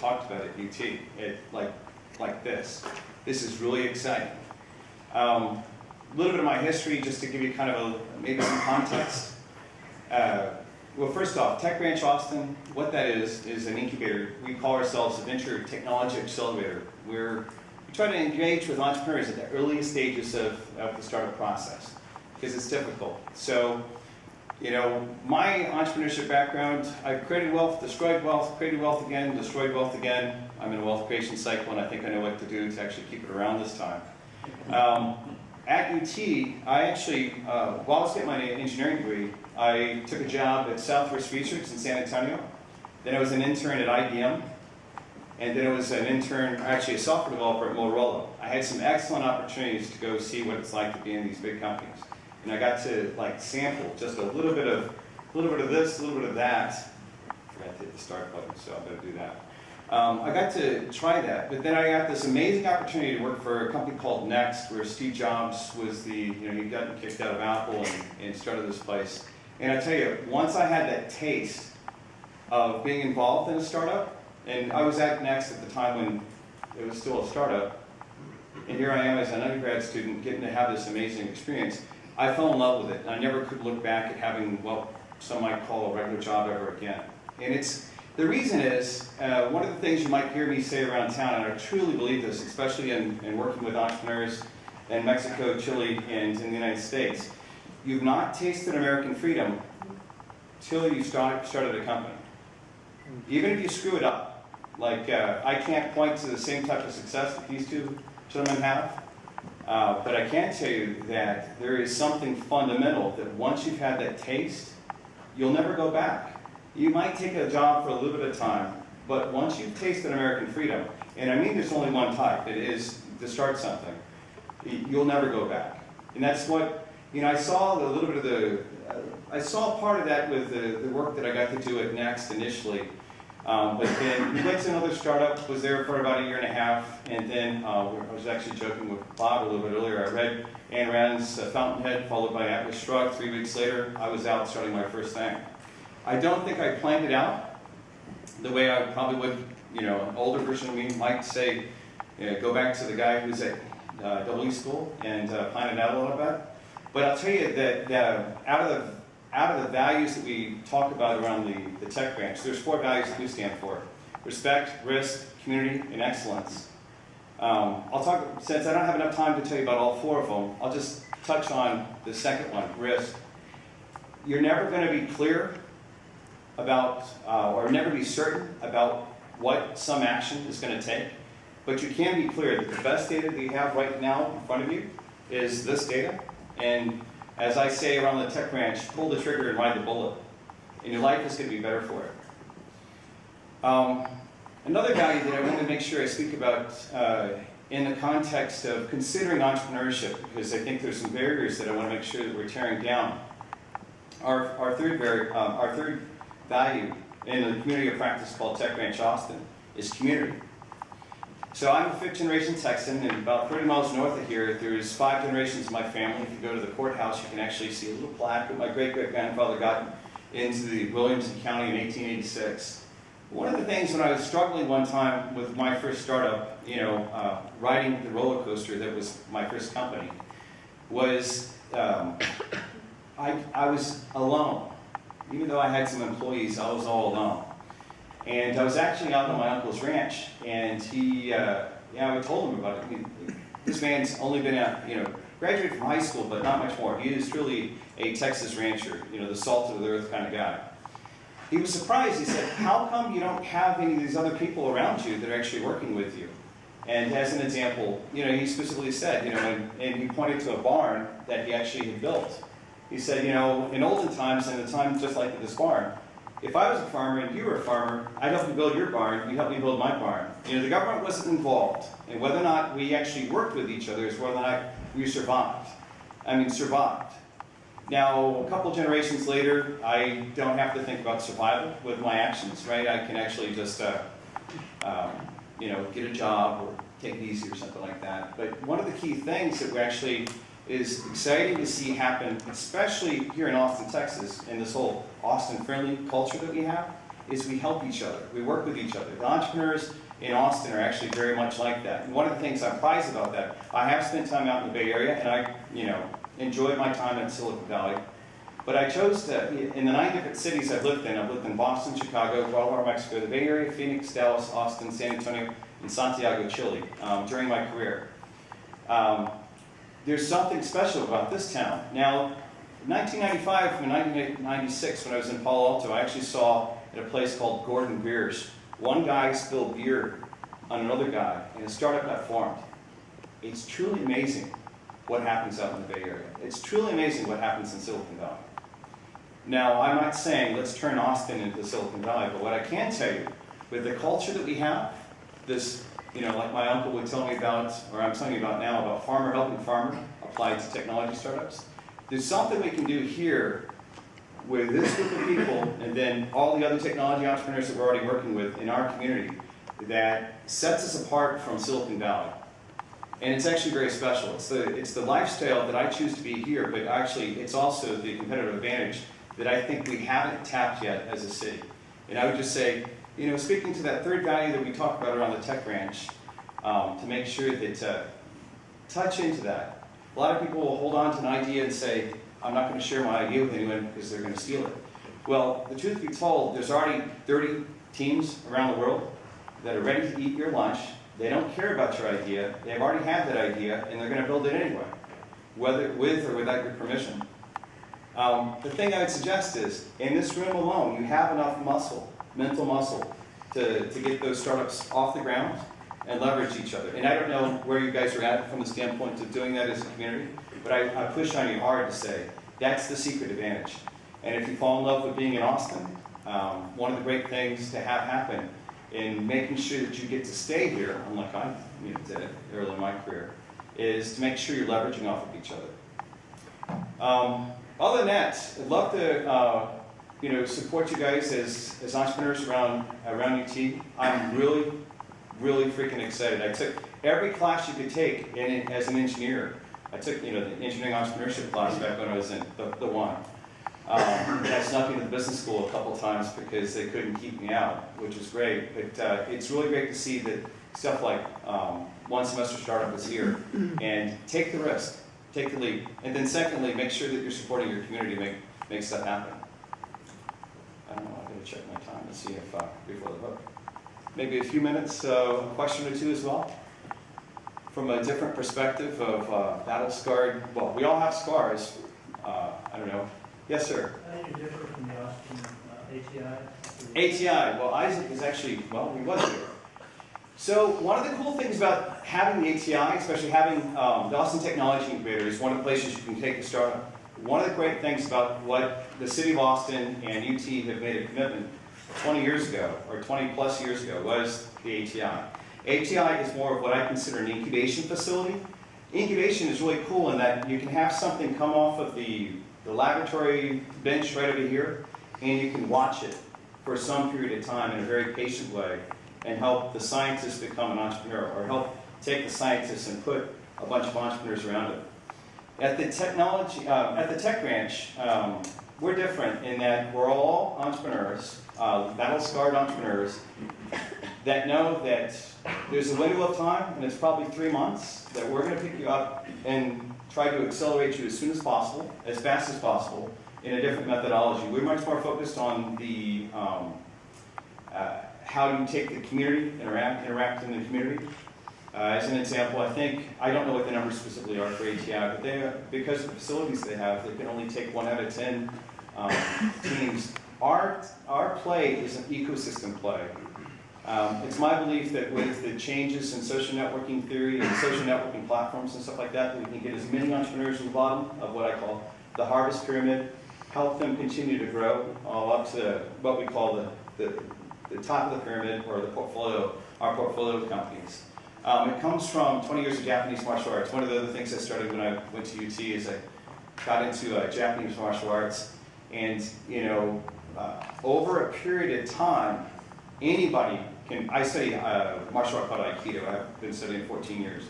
talked about at UT, like this. This is really exciting. A little bit of my history, just to give you kind of maybe some context. Well, first off, Tech Branch Austin, what that is an incubator. We call ourselves a venture technology accelerator, where we try to engage with entrepreneurs at the earliest stages of the startup process, because it's difficult. So, you know, my entrepreneurship background, I've created wealth, destroyed wealth, created wealth again, destroyed wealth again. I'm in a wealth creation cycle, and I think I know what to do to actually keep it around this time. At UT, I actually, while I was getting my engineering degree, I took a job at Southwest Research in San Antonio. Then I was an intern at IBM. And then I was an intern, actually a software developer at Motorola. I had some excellent opportunities to go see what it's like to be in these big companies. And I got to sample just a little bit of this, a little bit of that. I forgot to hit the start button, so I better do that. I got to try that, but then I got this amazing opportunity to work for a company called Next, where Steve Jobs was he'd gotten kicked out of Apple and started this place. And I tell you, once I had that taste of being involved in a startup, and I was at Next at the time when it was still a startup, and here I am as an undergrad student getting to have this amazing experience, I fell in love with it, and I never could look back at having what some might call a regular job ever again. And the reason is, one of the things you might hear me say around town, and I truly believe this, especially in working with entrepreneurs in Mexico, Chile, and in the United States, you've not tasted American freedom till you started a company. Even if you screw it up, I can't point to the same type of success that these two gentlemen have, but I can tell you that there is something fundamental that once you've had that taste, you'll never go back. You might take a job for a little bit of time, but once you've tasted American freedom, and I mean there's only one type, it is to start something, you'll never go back. And that's what, I saw a little bit of I saw part of that with the work that I got to do at Next initially. But then we went to another startup, was there for about 1.5 years, and then I was actually joking with Bob a little bit earlier. I read Ayn Rand's Fountainhead, followed by Atlas Shrugged. 3 weeks later, I was out starting my first thing. I don't think I planned it out the way I probably would, an older version of me might say, go back to the guy who's at W school and plan it out a little bit. But I'll tell you that out of the values that we talk about around the tech branch, there's 4 values that we stand for: respect, risk, community, and excellence. I'll talk, since I don't have enough time to tell you about all 4 of them, I'll just touch on the second one, risk. You're never going to be clear about, or never be certain about what some action is going to take, but you can be clear that the best data that you have right now in front of you is this data. And as I say around the tech branch, pull the trigger and ride the bullet. And your life is going to be better for it. Another value that I want to make sure I speak about in the context of considering entrepreneurship, because I think there's some barriers that I want to make sure that we're tearing down. Our third value in the community of practice called Tech Branch Austin is community. So I'm a 5th generation Texan, and about 30 miles north of here, there's 5 generations of my family. If you go to the courthouse, you can actually see a little plaque that my great-great-grandfather got into the Williamson County in 1886. One of the things when I was struggling one time with my first startup, riding the roller coaster that was my first company, was I was alone. Even though I had some employees, I was all alone. And I was actually out on my uncle's ranch, and I told him about it. This man's only been out, graduated from high school, but not much more. He is truly a Texas rancher, the salt of the earth kind of guy. He was surprised. He said, how come you don't have any of these other people around you that are actually working with you? And as an example, he specifically said, and he pointed to a barn that he actually had built. He said, in olden times, and a time just like this barn, if I was a farmer and you were a farmer, I'd help you build your barn, you'd help me build my barn. The government wasn't involved. And whether or not we actually worked with each other is whether or not we survived. Survived. Now, a couple generations later, I don't have to think about survival with my actions, right? I can actually just, get a job or take it easy or something like that. But one of the key things that we actually is exciting to see happen, especially here in Austin, Texas, in this whole Austin-friendly culture that we have, is we help each other. We work with each other. The entrepreneurs in Austin are actually very much like that. And one of the things I prize about that, I have spent time out in the Bay Area, and I, enjoyed my time in Silicon Valley. But I chose to, in the 9 different cities I've lived in Boston, Chicago, Guadalajara, Mexico, the Bay Area, Phoenix, Dallas, Austin, San Antonio, and Santiago, Chile, during my career. There's something special about this town. Now, 1995 and 1996, when I was in Palo Alto, I actually saw at a place called Gordon Beers, one guy spilled beer on another guy, and a startup got formed. It's truly amazing what happens out in the Bay Area. It's truly amazing what happens in Silicon Valley. Now, I'm not saying let's turn Austin into Silicon Valley, but what I can tell you, with the culture that we have, this, like my uncle would tell me about, or I'm telling you about now, about farmer helping farmer applied to technology startups, there's something we can do here with this group of people and then all the other technology entrepreneurs that we're already working with in our community that sets us apart from Silicon Valley. And it's actually very special. It's the lifestyle that I choose to be here, but actually it's also the competitive advantage that I think we haven't tapped yet as a city. And I would just say, speaking to that third value that we talked about around the tech ranch, to make sure that touch into that. A lot of people will hold on to an idea and say, I'm not going to share my idea with anyone because they're going to steal it. Well, the truth be told, there's already 30 teams around the world that are ready to eat your lunch. They don't care about your idea. They've already had that idea, and they're going to build it anyway, whether with or without your permission. The thing I would suggest is, in this room alone, you have enough muscle, mental muscle, to get those startups off the ground and leverage each other. And I don't know where you guys are at from the standpoint of doing that as a community, but I push on you hard to say, that's the secret advantage. And if you fall in love with being in Austin, one of the great things to have happen in making sure that you get to stay here, unlike I did early in my career, is to make sure you're leveraging off of each other. Other than that, I'd love to support you guys as entrepreneurs around UT. I'm really, really freaking excited. I took every class you could take as an engineer. I took the engineering entrepreneurship class back when I was in the one. I snuck into the business school a couple times because they couldn't keep me out, which was great. But it's really great to see that stuff like one semester startup is here, and take the risk, take the leap, and then secondly, make sure that you're supporting your community to make stuff happen. I don't know. I gotta check my time to see if before the vote. Maybe a few minutes, a question or two as well. From a different perspective of battle-scarred, well, we all have scars. I don't know. Yes, sir? How do you differ from the Austin ATI? ATI, well, Isaac is actually, well, he was here. So one of the cool things about having the ATI, especially having the Austin Technology Incubator, is one of the places you can take a startup. One of the great things about what the City of Austin and UT have made a commitment 20 years ago, or 20 plus years ago, was the ATI. ATI is more of what I consider an incubation facility. Incubation is really cool in that you can have something come off of the laboratory bench right over here, and you can watch it for some period of time in a very patient way and help the scientist become an entrepreneur, or help take the scientists and put a bunch of entrepreneurs around it. At the Tech Ranch, we're different in that we're all entrepreneurs, battle-scarred entrepreneurs, that know that there's a window of time, and it's probably 3 months, that we're going to pick you up and try to accelerate you as soon as possible, as fast as possible, in a different methodology. We're much more focused on the how do you take the community, interact in the community. As an example, I don't know what the numbers specifically are for ATI, but because of the facilities they have, they can only take 1 out of 10 teams. Our play is an ecosystem play. It's my belief that with the changes in social networking theory and social networking platforms and stuff like that, we can get as many entrepreneurs at the bottom of what I call the harvest pyramid, help them continue to grow all up to what we call the top of the pyramid, or the portfolio, our portfolio companies. It comes from 20 years of Japanese martial arts. One of the other things I started when I went to UT is I got into Japanese martial arts, and over a period of time, anybody can. I study martial art called Aikido. I've been studying 14 years.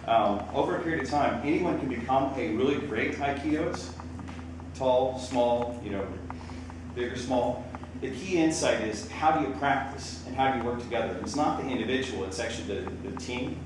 Over a period of time, anyone can become a really great Aikidoist, tall, small, big or small. the key insight is how do you practice and how do you work together? And it's not the individual, it's actually the team.